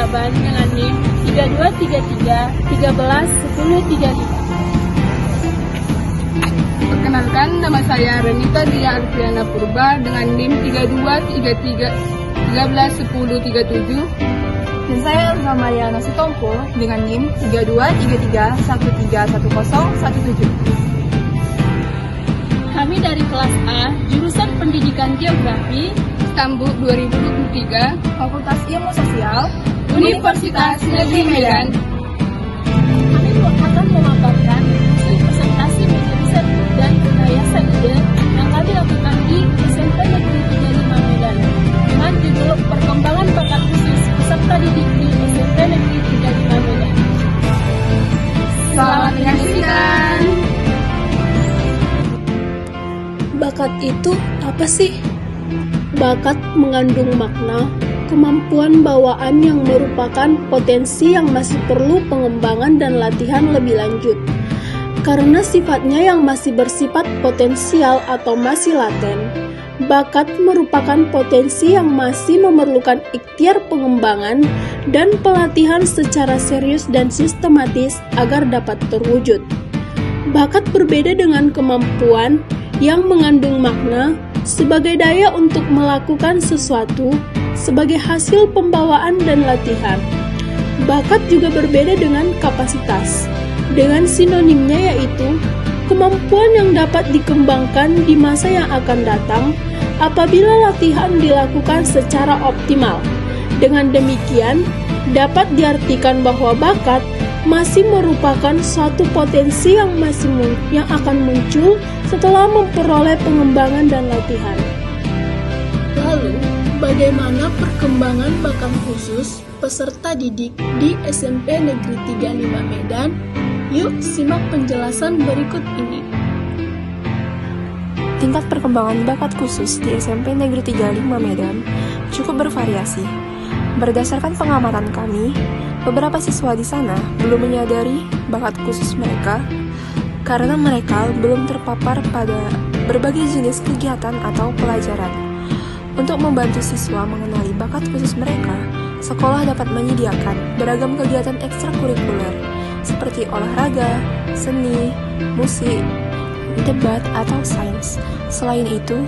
Saban dengan NIM 3233 13 10 35. Perkenalkan, nama saya Renita Dia Arfiana Purba dengan NIM 3233 13 10 37. Dan saya Elza Mariana Sutompo dengan NIM 3233 1310 17. Kami dari kelas A, jurusan Pendidikan Geografi, Tambuk 2023, Fakultas Ilmu Sosial, Universitas Negeri Medan. kami akan memaparkan hasil presentasi media riset dan rekayasa ide yang kami lakukan di SMP Negeri 35 Medan dengan judul Perkembangan Bakat Khusus Peserta Didik di SMP Negeri 35 Medan. Selamat menyaksikan. Bakat itu apa sih? Bakat mengandung makna, kemampuan bawaan yang merupakan potensi yang masih perlu pengembangan dan latihan lebih lanjut. Karena sifatnya yang masih bersifat potensial atau masih laten, bakat merupakan potensi yang masih memerlukan ikhtiar pengembangan dan pelatihan secara serius dan sistematis agar dapat terwujud. Bakat berbeda dengan kemampuan yang mengandung makna sebagai daya untuk melakukan sesuatu sebagai hasil pembawaan dan latihan. Bakat juga berbeda dengan kapasitas, dengan sinonimnya yaitu kemampuan yang dapat dikembangkan di masa yang akan datang apabila latihan dilakukan secara optimal. Dengan demikian, dapat diartikan bahwa bakat masih merupakan suatu potensi yang akan muncul setelah memperoleh pengembangan dan latihan. Lalu, bagaimana perkembangan bakat khusus peserta didik di SMP Negeri 35 Medan? Yuk simak penjelasan berikut ini. Tingkat perkembangan bakat khusus di SMP Negeri 35 Medan cukup bervariasi. Berdasarkan pengamatan kami, beberapa siswa di sana belum menyadari bakat khusus mereka karena mereka belum terpapar pada berbagai jenis kegiatan atau pelajaran. Untuk membantu siswa mengenali bakat khusus mereka, sekolah dapat menyediakan beragam kegiatan ekstrakurikuler seperti olahraga, seni, musik, debat, atau sains. Selain itu,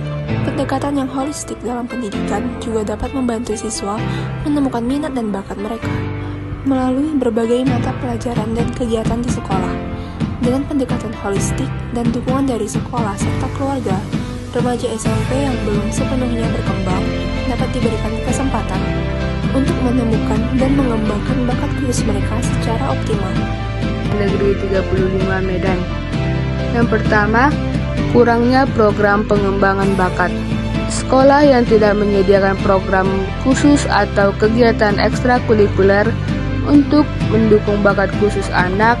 pendekatan yang holistik dalam pendidikan juga dapat membantu siswa menemukan minat dan bakat mereka melalui berbagai mata pelajaran dan kegiatan di sekolah. Dengan pendekatan holistik dan dukungan dari sekolah serta keluarga, remaja SMP yang belum sepenuhnya berkembang dapat diberikan kesempatan untuk menemukan dan mengembangkan bakat khusus mereka secara optimal. Negeri 35 Medan. Yang pertama, kurangnya program pengembangan bakat. Sekolah yang tidak menyediakan program khusus atau kegiatan ekstrakurikuler untuk mendukung bakat khusus anak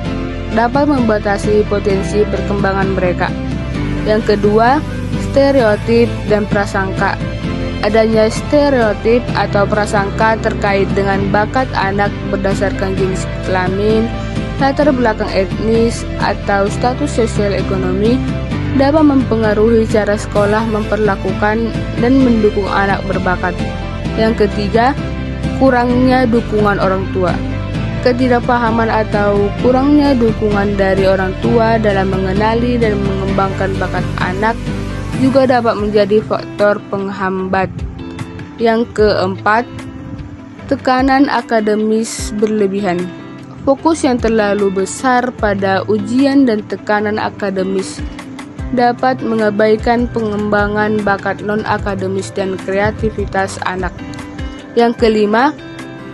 dapat membatasi potensi perkembangan mereka. Yang kedua, stereotip dan prasangka. Adanya stereotip atau prasangka terkait dengan bakat anak berdasarkan jenis kelamin, latar belakang etnis, atau status sosial ekonomi dapat mempengaruhi cara sekolah memperlakukan dan mendukung anak berbakat. Yang ketiga, kurangnya dukungan orang tua. Ketidakpahaman atau kurangnya dukungan dari orang tua dalam mengenali dan mengembangkan bakat anak juga dapat menjadi faktor penghambat. Yang keempat, tekanan akademis berlebihan. Fokus yang terlalu besar pada ujian dan tekanan akademis dapat mengabaikan pengembangan bakat non-akademis dan kreativitas anak. Yang kelima,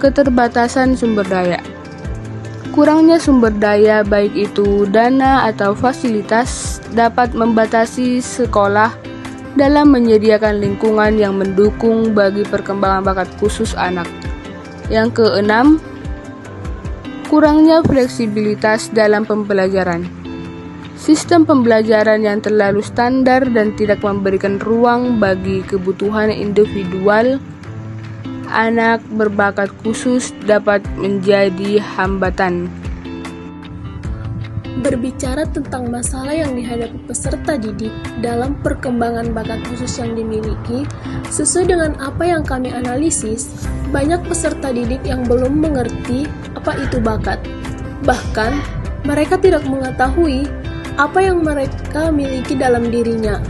keterbatasan sumber daya. Kurangnya sumber daya baik itu dana atau fasilitas dapat membatasi sekolah dalam menyediakan lingkungan yang mendukung bagi perkembangan bakat khusus anak. Yang keenam, kurangnya fleksibilitas dalam pembelajaran. Sistem pembelajaran yang terlalu standar dan tidak memberikan ruang bagi kebutuhan individual anak berbakat khusus dapat menjadi hambatan. berbicara tentang masalah yang dihadapi peserta didik dalam perkembangan bakat khusus yang dimiliki, sesuai dengan apa yang kami analisis, banyak peserta didik yang belum mengerti apa itu bakat. Bahkan, mereka tidak mengetahui apa yang mereka miliki dalam dirinya.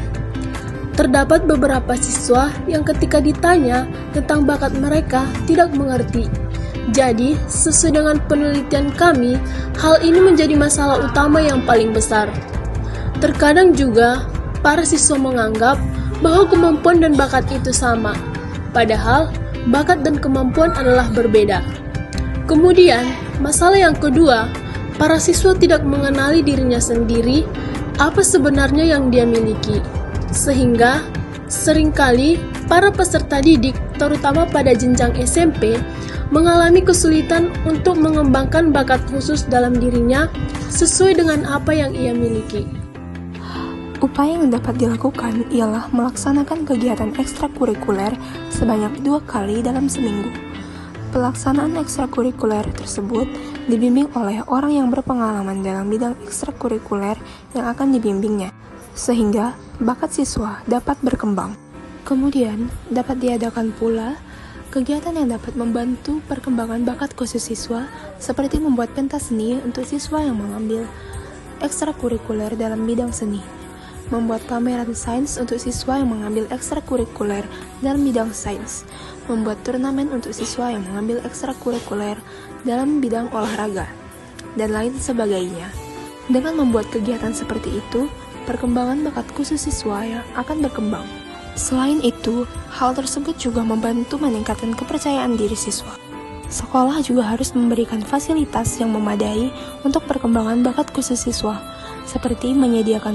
Terdapat beberapa siswa yang ketika ditanya tentang bakat mereka tidak mengerti. Jadi, sesuai dengan penelitian kami, hal ini menjadi masalah utama yang paling besar. Terkadang juga, para siswa menganggap bahwa kemampuan dan bakat itu sama, padahal bakat dan kemampuan adalah berbeda. Kemudian, masalah yang kedua, para siswa tidak mengenali dirinya sendiri apa sebenarnya yang dia miliki, sehingga seringkali para peserta didik, terutama pada jenjang SMP, mengalami kesulitan untuk mengembangkan bakat khusus dalam dirinya sesuai dengan apa yang ia miliki. Upaya yang dapat dilakukan ialah melaksanakan kegiatan ekstrakurikuler sebanyak 2 kali dalam seminggu. Pelaksanaan ekstrakurikuler tersebut dibimbing oleh orang yang berpengalaman dalam bidang ekstrakurikuler yang akan dibimbingnya, sehingga bakat siswa dapat berkembang. Kemudian, dapat diadakan pula kegiatan yang dapat membantu perkembangan bakat khusus siswa, seperti membuat pentas seni untuk siswa yang mengambil ekstrakurikuler dalam bidang seni, membuat pameran sains untuk siswa yang mengambil ekstrakurikuler dalam bidang sains, membuat turnamen untuk siswa yang mengambil ekstrakurikuler dalam bidang olahraga, dan lain sebagainya. Dengan membuat kegiatan seperti itu, perkembangan bakat khusus siswa yang akan berkembang. Selain itu, hal tersebut juga membantu meningkatkan kepercayaan diri siswa. Sekolah juga harus memberikan fasilitas yang memadai untuk perkembangan bakat khusus siswa, seperti menyediakan